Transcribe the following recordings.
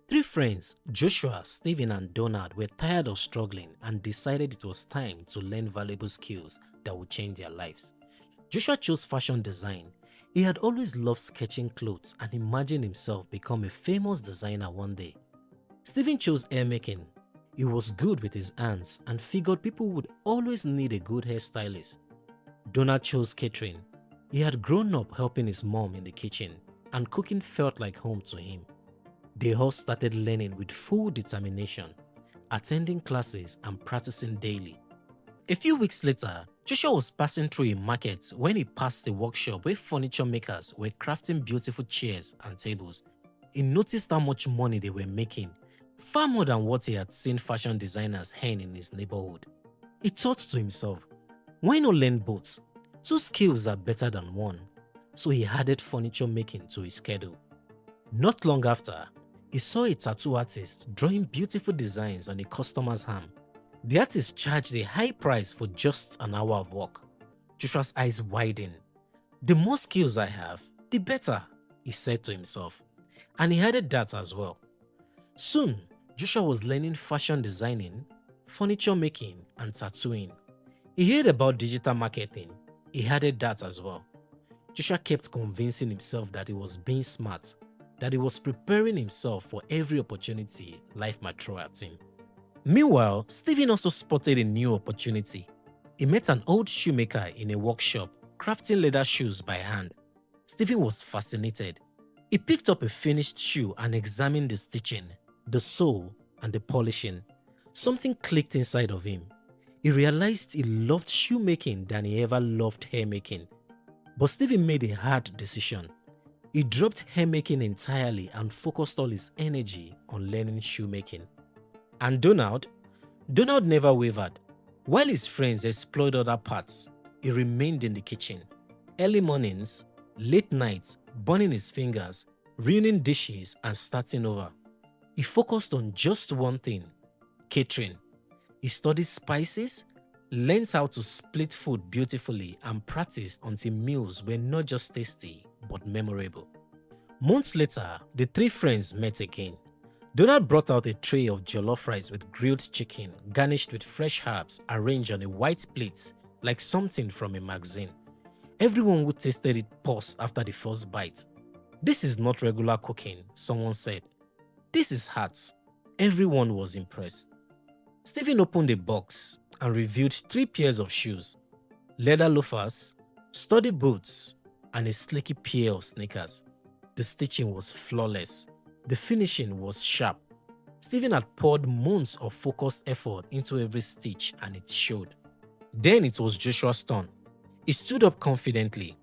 Three friends, Joshua, Stephen, and Donald, were tired of struggling and decided it was time to learn valuable skills that would change their lives. Joshua chose fashion design. He had always loved sketching clothes and imagined himself become a famous designer one day. Stephen chose hair making. He was good with his hands and figured people would always need a good hairstylist. Donald chose catering. He had grown up helping his mom in the kitchen, and cooking felt like home to him. They all started learning with full determination, attending classes and practicing daily. A few weeks later, Joshua was passing through a market when he passed a workshop where furniture makers were crafting beautiful chairs and tables. He noticed how much money they were making, far more than what he had seen fashion designers earn in his neighborhood. He thought to himself, why not learn both? Two skills are better than one. So he added furniture making to his schedule. Not long after, he saw a tattoo artist drawing beautiful designs on a customer's arm. The artist charged a high price for just an hour of work. Joshua's eyes widened. The more skills I have, the better, he said to himself. And he added that as well. Soon, Joshua was learning fashion designing, furniture making, and tattooing. He heard about digital marketing. He added that as well. Joshua kept convincing himself that he was being smart, that he was preparing himself for every opportunity life might throw at him. Meanwhile, Stephen also spotted a new opportunity. He met an old shoemaker in a workshop, crafting leather shoes by hand. Stephen was fascinated. He picked up a finished shoe and examined the stitching, the sole, and the polishing. Something clicked inside of him. He realized he loved shoemaking than he ever loved hairmaking. But Stephen made a hard decision. He dropped hairmaking entirely and focused all his energy on learning shoemaking. And Donald never wavered. While his friends explored other parts, he remained in the kitchen. Early mornings, late nights, burning his fingers, ruining dishes, and starting over. He focused on just one thing: catering. He studied spices, learned how to split food beautifully, and practiced until meals were not just tasty but memorable. Months later, the three friends met again. Donald brought out a tray of jollof rice with grilled chicken garnished with fresh herbs arranged on a white plate like something from a magazine. Everyone who tasted it paused after the first bite. "This is not regular cooking," someone said. "This is art." Everyone was impressed. Stephen opened a box and revealed 3 pairs of shoes: leather loafers, sturdy boots, and a sleeky pair of sneakers. The stitching was flawless. The finishing was sharp. Stephen had poured months of focused effort into every stitch, and it showed. Then it was Joshua's turn. He stood up confidently.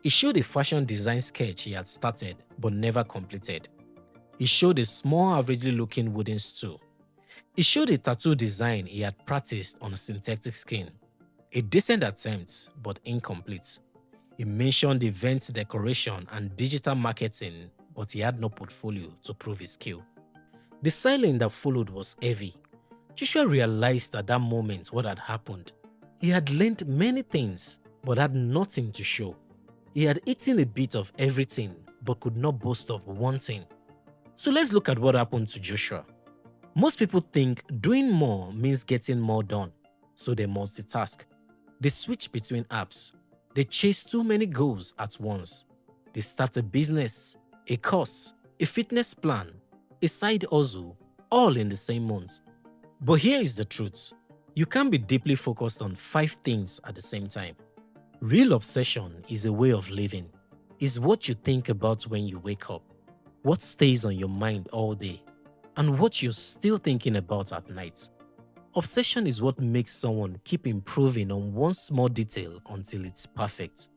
He showed a fashion design sketch he had started but never completed. He showed a small, averagely looking wooden stool. He showed a tattoo design he had practiced on synthetic skin. A decent attempt, but incomplete. He mentioned event decoration and digital marketing, but he had no portfolio to prove his skill. The silence that followed was heavy. Joshua realized at that moment what had happened. He had learned many things, but had nothing to show. He had eaten a bit of everything, but could not boast of one thing. So let's look at what happened to Joshua. Most people think doing more means getting more done, so they multitask. They switch between apps. They chase too many goals at once. They start a business, a course, a fitness plan, a side hustle, all in the same month. But here is the truth. You can't be deeply focused on 5 things at the same time. Real obsession is a way of living. It's what you think about when you wake up, what stays on your mind all day, and what you're still thinking about at night. Obsession is what makes someone keep improving on one small detail until it's perfect.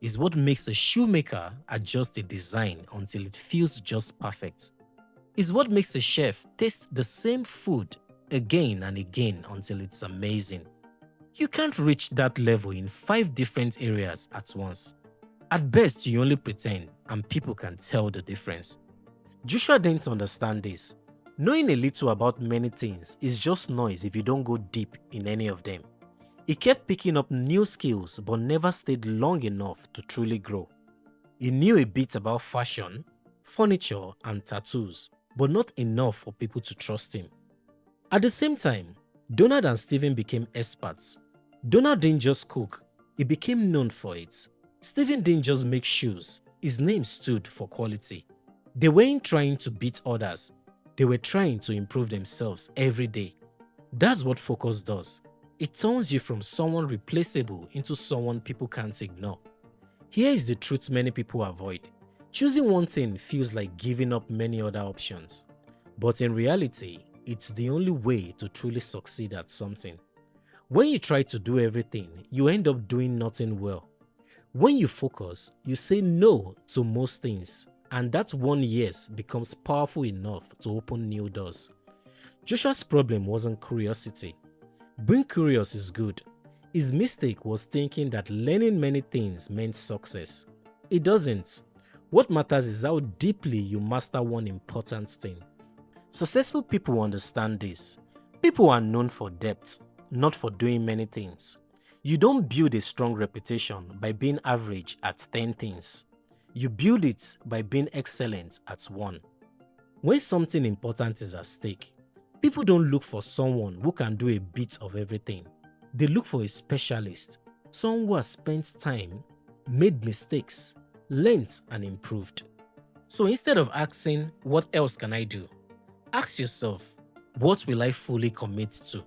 It's what makes a shoemaker adjust a design until it feels just perfect. It's what makes a chef taste the same food again and again until it's amazing. You can't reach that level in 5 different areas at once. At best, you only pretend, and people can tell the difference. Joshua didn't understand this. Knowing a little about many things is just noise if you don't go deep in any of them. He kept picking up new skills but never stayed long enough to truly grow. He knew a bit about fashion, furniture, and tattoos, but not enough for people to trust him. At the same time, Donald and Stephen became experts. Donald didn't just cook, he became known for it. Stephen didn't just make shoes, his name stood for quality. They weren't trying to beat others, they were trying to improve themselves every day. That's what focus does. It turns you from someone replaceable into someone people can't ignore. Here is the truth many people avoid. Choosing one thing feels like giving up many other options. But in reality, it's the only way to truly succeed at something. When you try to do everything, you end up doing nothing well. When you focus, you say no to most things, and that one yes becomes powerful enough to open new doors. Joshua's problem wasn't curiosity. Being curious is good. His mistake was thinking that learning many things meant success. It doesn't. What matters is how deeply you master one important thing. Successful people understand this. People are known for depth, not for doing many things. You don't build a strong reputation by being average at 10 things. You build it by being excellent at one. When something important is at stake, people don't look for someone who can do a bit of everything. They look for a specialist, someone who has spent time, made mistakes, learned and improved. So instead of asking, what else can I do? Ask yourself, what will I fully commit to?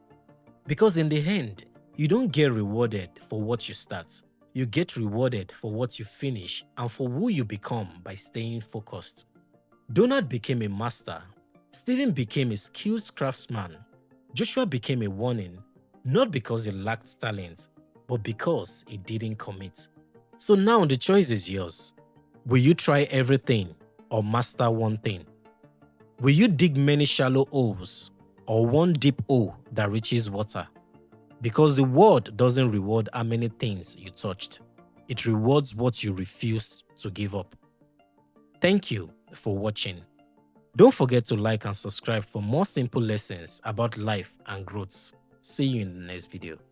Because in the end, you don't get rewarded for what you start. You get rewarded for what you finish and for who you become by staying focused. Donald became a master. Stephen became a skilled craftsman. Joshua became a warning, not because he lacked talent, but because he didn't commit. So now the choice is yours. Will you try everything or master one thing? Will you dig many shallow holes or one deep hole that reaches water? Because the world doesn't reward how many things you touched. It rewards what you refused to give up. Thank you for watching. Don't forget to like and subscribe for more simple lessons about life and growth. See you in the next video.